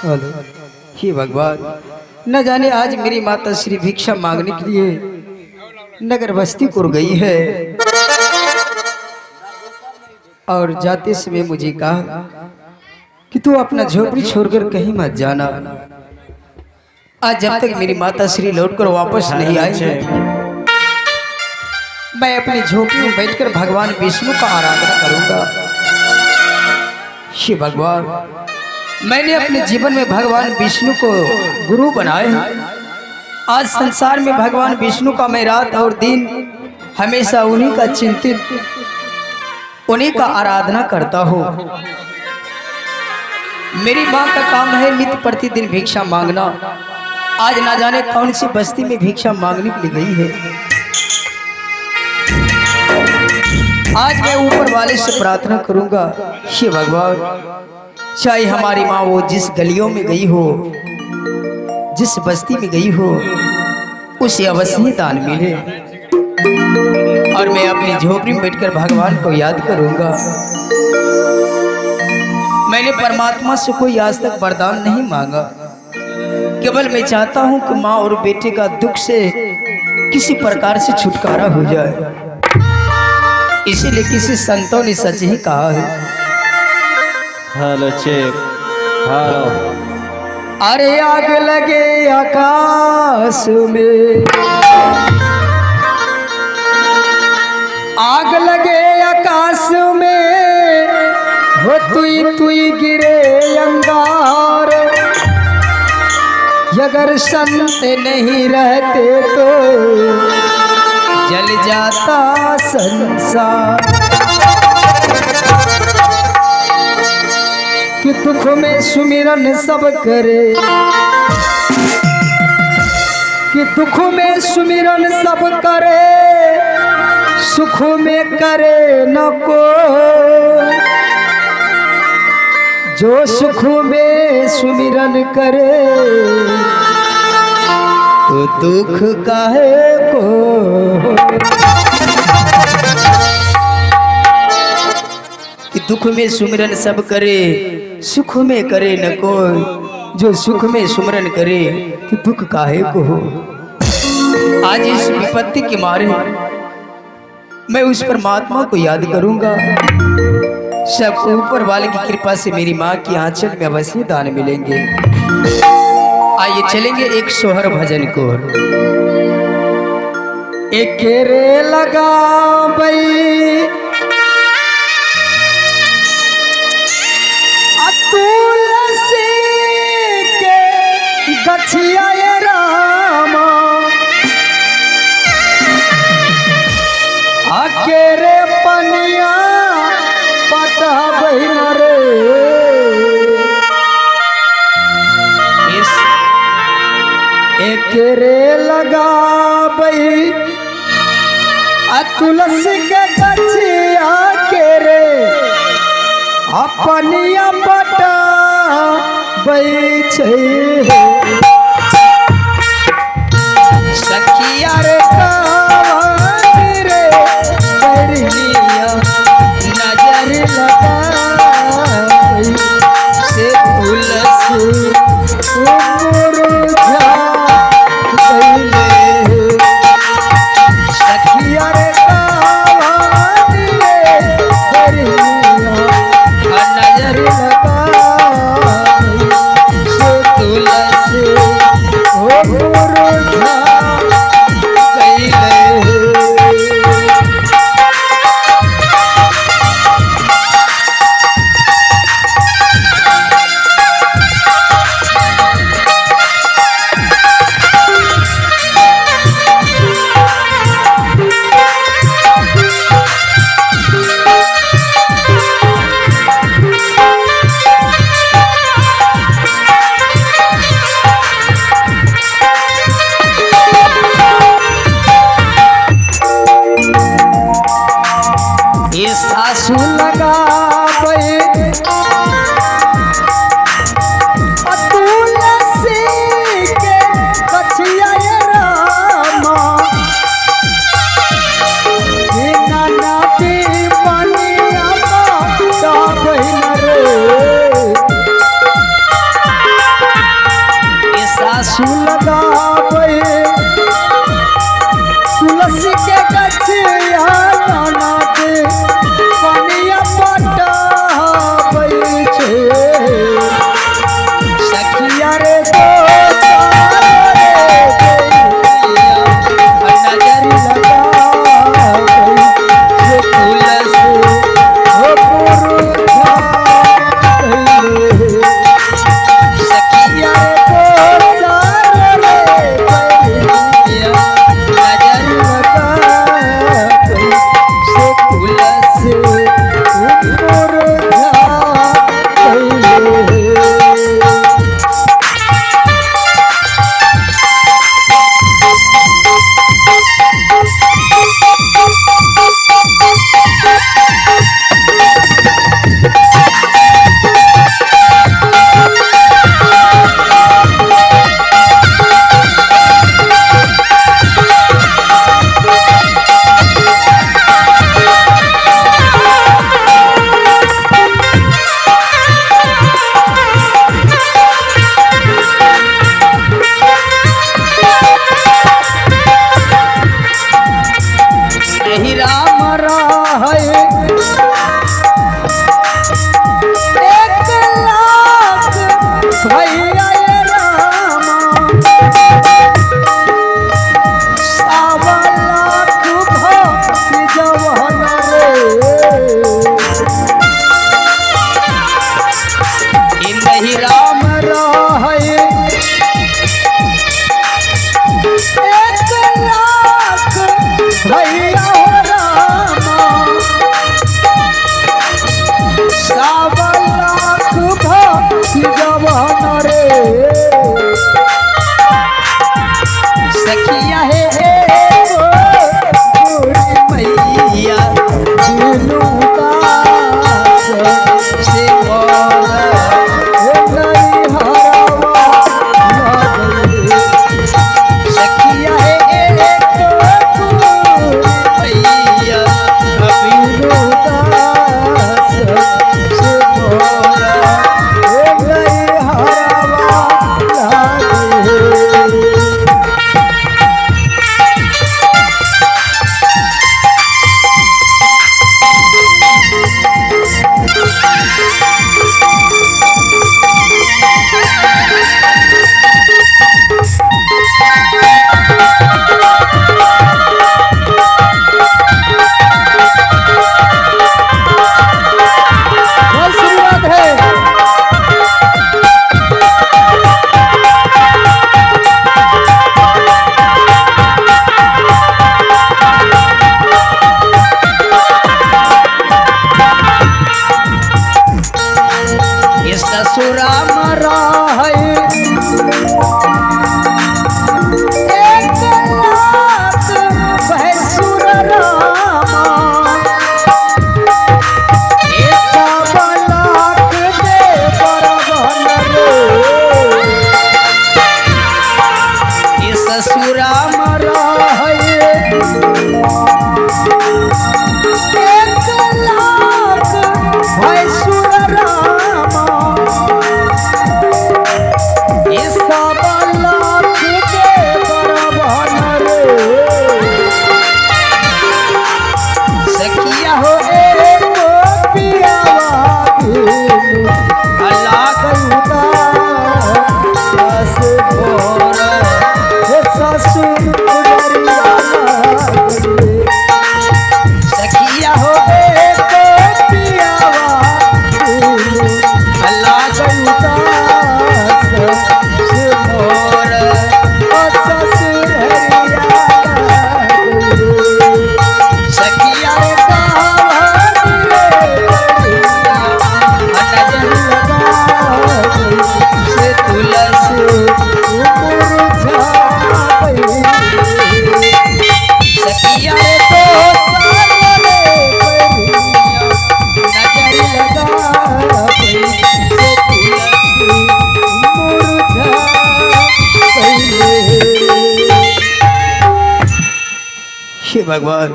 Hello. हे भगवान, न जाने आज मेरी माता श्री भिक्षा मांगने के लिए नगर बस्ती को गई है और जाते समय मुझे कहा कि तू अपना झोपड़ी छोड़कर कहीं मत जाना। आज जब तक मेरी माता श्री लौटकर वापस नहीं आए मैं अपनी झोपड़ी में बैठकर भगवान विष्णु का आराधना करूंगा। हे भगवान, मैंने अपने जीवन में भगवान विष्णु को गुरु बनाया। आज संसार में भगवान विष्णु का मैं रात और दिन हमेशा उन्हीं का चिंतित, उन्हीं का आराधना करता हूँ। मेरी माँ का काम है नित्य प्रतिदिन भिक्षा मांगना। आज ना जाने कौन सी बस्ती में भिक्षा मांगने के लिए गई है। आज मैं ऊपर वाले से प्रार्थना करूंगा, हे भगवान, चाहे हमारी माँ वो जिस गलियों में गई हो, जिस बस्ती में गई हो, उसे अवश्य दान मिले और मैं अपनी झोपड़ी में बैठकर भगवान को याद करूंगा। मैंने परमात्मा से कोई आज तक वरदान नहीं मांगा, केवल मैं चाहता हूं कि माँ और बेटे का दुख से किसी प्रकार से छुटकारा हो जाए। इसीलिए किसी संतों ने सच ही कहा है। Hello check, hello. अरे आग लगे आकाश में, आग लगे आकाश में, हो तुई तुई गिरे अंगार। अगर संत नहीं रहते तो जल जाता संसार। कि दुख में सुमिरन सब करे, कि दुख में सुमिरन सब करे, सुख में करे न को। जो सुख में सुमिरन करे तो दुख काहे को। कि दुख में सुमिरन सब करे, सुख में करे न कोई। जो सुख में सुमिरन करे तो दुख काहे को हो। आज इस विपत्ति के मारे मैं उस परमात्मा को याद करूंगा। सब ऊपर वाले की कृपा से मेरी माँ की आंचल में अवश्य दान मिलेंगे। आइए चलेंगे एक सोहर भजन को। एक रे लगा बई तुलसी के गछिया ये रामा, आके रे पनिया पटा बहिन रे। एक रे लगा बई तुलसी के गछिया के रे, अपनिया पटा बैठे। सखिया रे कावन रे बरनिया नजर लगाई से तुलसी मुरझा गईले। सखिया रे कावन रे बरनिया नजर लगाई से तुलसी मुरझा गईले। भैया ये रामा सावलाख भक्ति जवान रे इन्दहि राम रहे 1 लाख भैया हो रामा सावलाख भक्ति जवान रे सखिया है मैया जिनु दास से मोरा नहीं हरावा लगले सखिया है मैया जिनु दास से मोरा नहीं हरावा लगले बहुत शुरुआत है ये ससुरा मरा है 1 लाख भैंसुर रामा ये सावलाख दे बरबन रे ये ससुरा मरा है 1 लाख भैंसुर रामा ये सावलाख दे बरबन रे सखिया हो एको पियावा दिनु अल्लाह सास मोरा हे ससुर उड़रिया लगले सखिया हो एको पियावा दिनु अल्लाह सास मोरा ससुर हरिया लगले सखिया रे से तुलसी सखिया रे तो हे भगवान